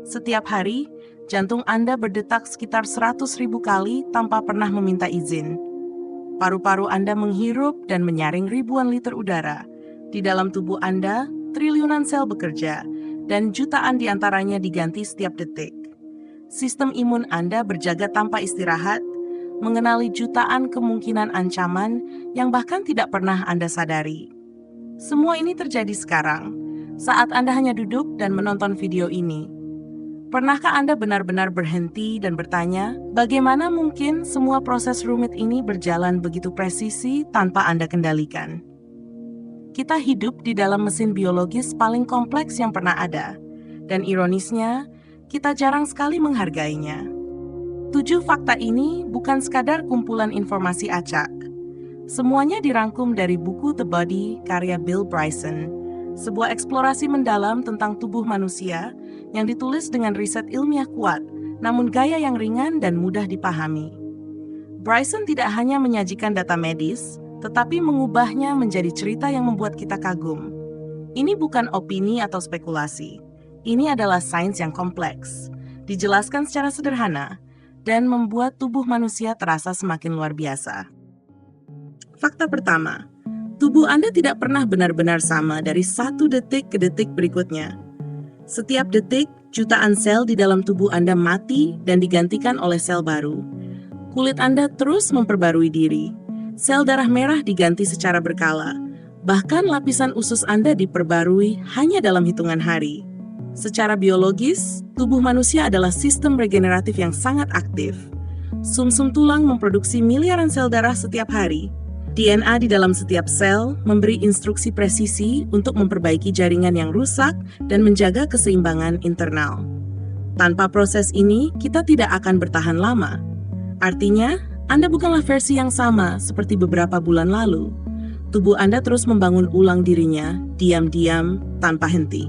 Setiap hari, jantung Anda berdetak sekitar 100.000 kali tanpa pernah meminta izin. Paru-paru Anda menghirup dan menyaring ribuan liter udara. Di dalam tubuh Anda, triliunan sel bekerja, dan jutaan diantaranya diganti setiap detik. Sistem imun Anda berjaga tanpa istirahat, mengenali jutaan kemungkinan ancaman yang bahkan tidak pernah Anda sadari. Semua ini terjadi sekarang, saat Anda hanya duduk dan menonton video ini. Pernahkah Anda benar-benar berhenti dan bertanya, bagaimana mungkin semua proses rumit ini berjalan begitu presisi tanpa Anda kendalikan? Kita hidup di dalam mesin biologis paling kompleks yang pernah ada, dan ironisnya, kita jarang sekali menghargainya. 7 fakta ini bukan sekadar kumpulan informasi acak. Semuanya dirangkum dari buku The Body karya Bill Bryson, sebuah eksplorasi mendalam tentang tubuh manusia yang ditulis dengan riset ilmiah kuat, namun gaya yang ringan dan mudah dipahami. Bryson tidak hanya menyajikan data medis, tetapi mengubahnya menjadi cerita yang membuat kita kagum. Ini bukan opini atau spekulasi. Ini adalah sains yang kompleks, dijelaskan secara sederhana, dan membuat tubuh manusia terasa semakin luar biasa. Fakta pertama, tubuh Anda tidak pernah benar-benar sama dari satu detik ke detik berikutnya. Setiap detik, jutaan sel di dalam tubuh Anda mati dan digantikan oleh sel baru. Kulit Anda terus memperbarui diri. Sel darah merah diganti secara berkala. Bahkan lapisan usus Anda diperbarui hanya dalam hitungan hari. Secara biologis, tubuh manusia adalah sistem regeneratif yang sangat aktif. Sumsum tulang memproduksi miliaran sel darah setiap hari. DNA di dalam setiap sel memberi instruksi presisi untuk memperbaiki jaringan yang rusak dan menjaga keseimbangan internal. Tanpa proses ini, kita tidak akan bertahan lama. Artinya, Anda bukanlah versi yang sama seperti beberapa bulan lalu. Tubuh Anda terus membangun ulang dirinya, diam-diam, tanpa henti.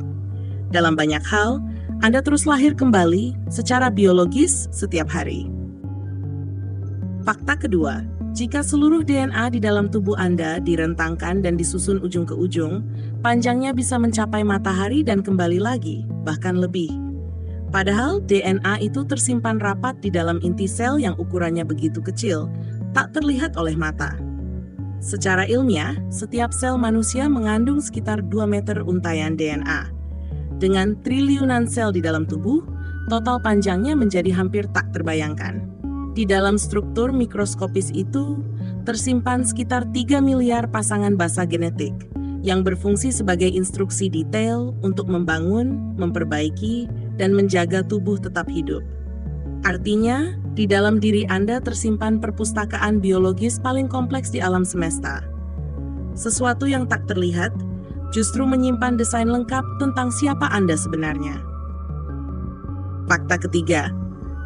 Dalam banyak hal, Anda terus lahir kembali secara biologis setiap hari. Fakta kedua, jika seluruh DNA di dalam tubuh Anda direntangkan dan disusun ujung ke ujung, panjangnya bisa mencapai matahari dan kembali lagi, bahkan lebih. Padahal DNA itu tersimpan rapat di dalam inti sel yang ukurannya begitu kecil, tak terlihat oleh mata. Secara ilmiah, setiap sel manusia mengandung sekitar 2 meter untaian DNA. Dengan triliunan sel di dalam tubuh, total panjangnya menjadi hampir tak terbayangkan. Di dalam struktur mikroskopis itu, tersimpan sekitar 3 miliar pasangan basa genetik yang berfungsi sebagai instruksi detail untuk membangun, memperbaiki, dan menjaga tubuh tetap hidup. Artinya, di dalam diri Anda tersimpan perpustakaan biologis paling kompleks di alam semesta. Sesuatu yang tak terlihat, justru menyimpan desain lengkap tentang siapa Anda sebenarnya. Fakta ketiga,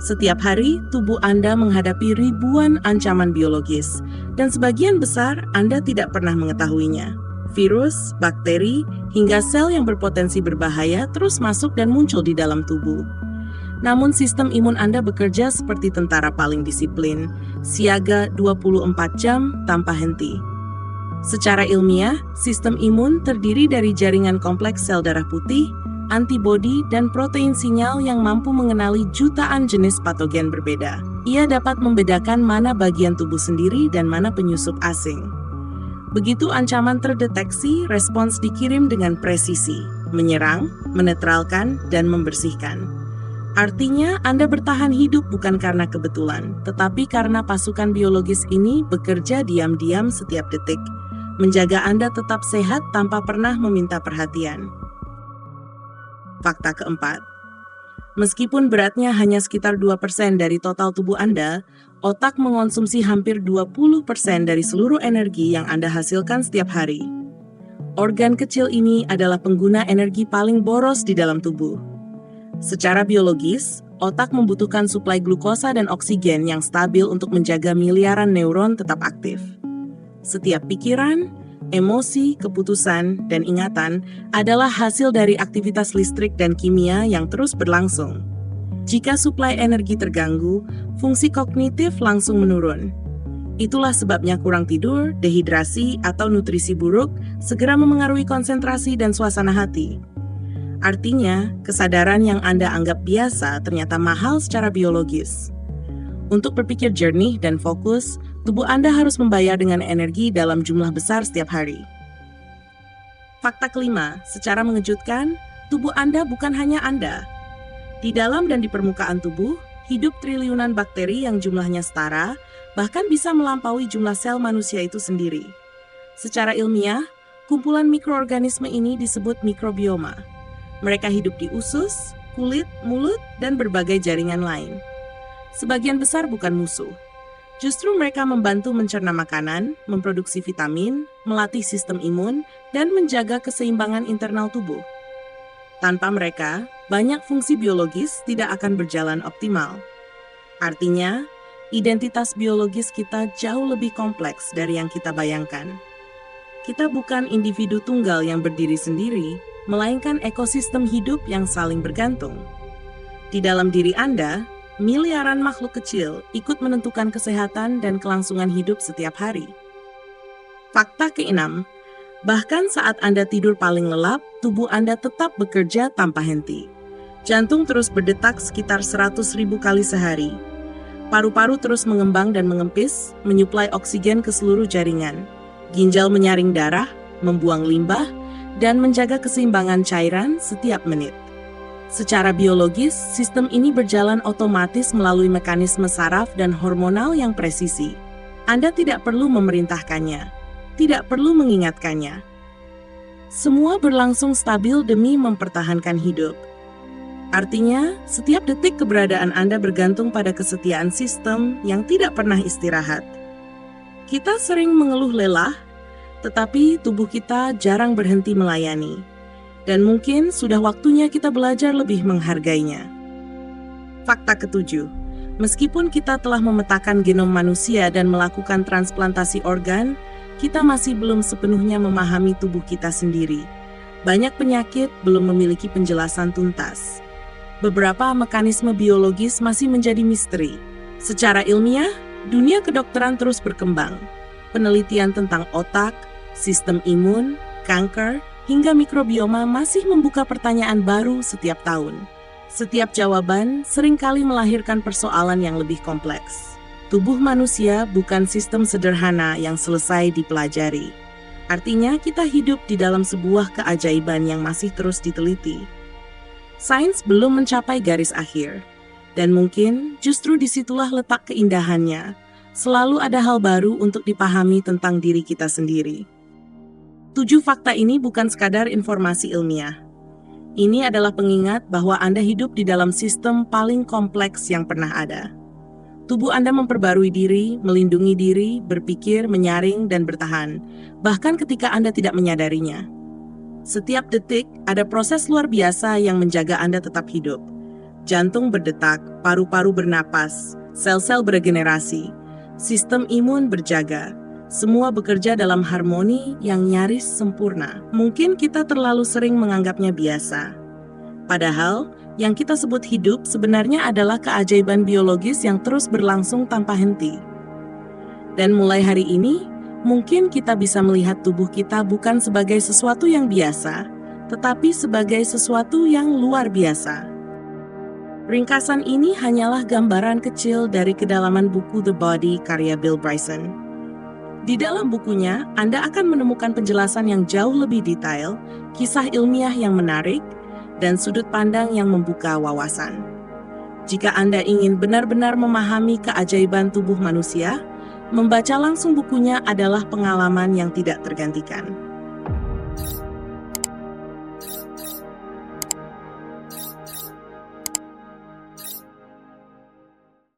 setiap hari tubuh Anda menghadapi ribuan ancaman biologis, dan sebagian besar Anda tidak pernah mengetahuinya. Virus, bakteri, hingga sel yang berpotensi berbahaya terus masuk dan muncul di dalam tubuh. Namun sistem imun Anda bekerja seperti tentara paling disiplin, siaga 24 jam tanpa henti. Secara ilmiah, sistem imun terdiri dari jaringan kompleks sel darah putih, antibodi, dan protein sinyal yang mampu mengenali jutaan jenis patogen berbeda. Ia dapat membedakan mana bagian tubuh sendiri dan mana penyusup asing. Begitu ancaman terdeteksi, respons dikirim dengan presisi, menyerang, menetralkan, dan membersihkan. Artinya, Anda bertahan hidup bukan karena kebetulan, tetapi karena pasukan biologis ini bekerja diam-diam setiap detik, menjaga Anda tetap sehat tanpa pernah meminta perhatian. Fakta keempat, meskipun beratnya hanya sekitar 2% dari total tubuh Anda, otak mengonsumsi hampir 20% dari seluruh energi yang Anda hasilkan setiap hari. Organ kecil ini adalah pengguna energi paling boros di dalam tubuh. Secara biologis, otak membutuhkan suplai glukosa dan oksigen yang stabil untuk menjaga miliaran neuron tetap aktif. Setiap pikiran, emosi, keputusan, dan ingatan adalah hasil dari aktivitas listrik dan kimia yang terus berlangsung. Jika suplai energi terganggu, fungsi kognitif langsung menurun. Itulah sebabnya kurang tidur, dehidrasi, atau nutrisi buruk segera memengaruhi konsentrasi dan suasana hati. Artinya, kesadaran yang Anda anggap biasa ternyata mahal secara biologis. Untuk berpikir jernih dan fokus, tubuh Anda harus membayar dengan energi dalam jumlah besar setiap hari. Fakta kelima, secara mengejutkan, tubuh Anda bukan hanya Anda. Di dalam dan di permukaan tubuh, hidup triliunan bakteri yang jumlahnya setara, bahkan bisa melampaui jumlah sel manusia itu sendiri. Secara ilmiah, kumpulan mikroorganisme ini disebut mikrobioma. Mereka hidup di usus, kulit, mulut, dan berbagai jaringan lain. Sebagian besar bukan musuh. Justru mereka membantu mencerna makanan, memproduksi vitamin, melatih sistem imun, dan menjaga keseimbangan internal tubuh. Tanpa mereka, banyak fungsi biologis tidak akan berjalan optimal. Artinya, identitas biologis kita jauh lebih kompleks dari yang kita bayangkan. Kita bukan individu tunggal yang berdiri sendiri, melainkan ekosistem hidup yang saling bergantung. Di dalam diri Anda, miliaran makhluk kecil ikut menentukan kesehatan dan kelangsungan hidup setiap hari. Fakta keenam, bahkan saat Anda tidur paling lelap, tubuh Anda tetap bekerja tanpa henti. Jantung terus berdetak sekitar 100.000 kali sehari. Paru-paru terus mengembang dan mengempis, menyuplai oksigen ke seluruh jaringan. Ginjal menyaring darah, membuang limbah, dan menjaga keseimbangan cairan setiap menit. Secara biologis, sistem ini berjalan otomatis melalui mekanisme saraf dan hormonal yang presisi. Anda tidak perlu memerintahkannya, tidak perlu mengingatkannya. Semua berlangsung stabil demi mempertahankan hidup. Artinya, setiap detik keberadaan Anda bergantung pada kesetiaan sistem yang tidak pernah istirahat. Kita sering mengeluh lelah, tetapi tubuh kita jarang berhenti melayani. Dan mungkin sudah waktunya kita belajar lebih menghargainya. Fakta ketujuh, meskipun kita telah memetakan genom manusia dan melakukan transplantasi organ, kita masih belum sepenuhnya memahami tubuh kita sendiri. Banyak penyakit belum memiliki penjelasan tuntas. Beberapa mekanisme biologis masih menjadi misteri. Secara ilmiah, dunia kedokteran terus berkembang. Penelitian tentang otak, sistem imun, kanker, hingga mikrobioma masih membuka pertanyaan baru setiap tahun. Setiap jawaban seringkali melahirkan persoalan yang lebih kompleks. Tubuh manusia bukan sistem sederhana yang selesai dipelajari. Artinya, kita hidup di dalam sebuah keajaiban yang masih terus diteliti. Sains belum mencapai garis akhir, dan mungkin justru disitulah letak keindahannya. Selalu ada hal baru untuk dipahami tentang diri kita sendiri. 7 fakta ini bukan sekadar informasi ilmiah. Ini adalah pengingat bahwa Anda hidup di dalam sistem paling kompleks yang pernah ada. Tubuh Anda memperbarui diri, melindungi diri, berpikir, menyaring, dan bertahan, bahkan ketika Anda tidak menyadarinya. Setiap detik, ada proses luar biasa yang menjaga Anda tetap hidup. Jantung berdetak, paru-paru bernapas, sel-sel beregenerasi, sistem imun berjaga. Semua bekerja dalam harmoni yang nyaris sempurna. Mungkin kita terlalu sering menganggapnya biasa. Padahal, yang kita sebut hidup sebenarnya adalah keajaiban biologis yang terus berlangsung tanpa henti. Dan mulai hari ini, mungkin kita bisa melihat tubuh kita bukan sebagai sesuatu yang biasa, tetapi sebagai sesuatu yang luar biasa. Ringkasan ini hanyalah gambaran kecil dari kedalaman buku The Body karya Bill Bryson. Di dalam bukunya, Anda akan menemukan penjelasan yang jauh lebih detail, kisah ilmiah yang menarik, dan sudut pandang yang membuka wawasan. Jika Anda ingin benar-benar memahami keajaiban tubuh manusia, membaca langsung bukunya adalah pengalaman yang tidak tergantikan.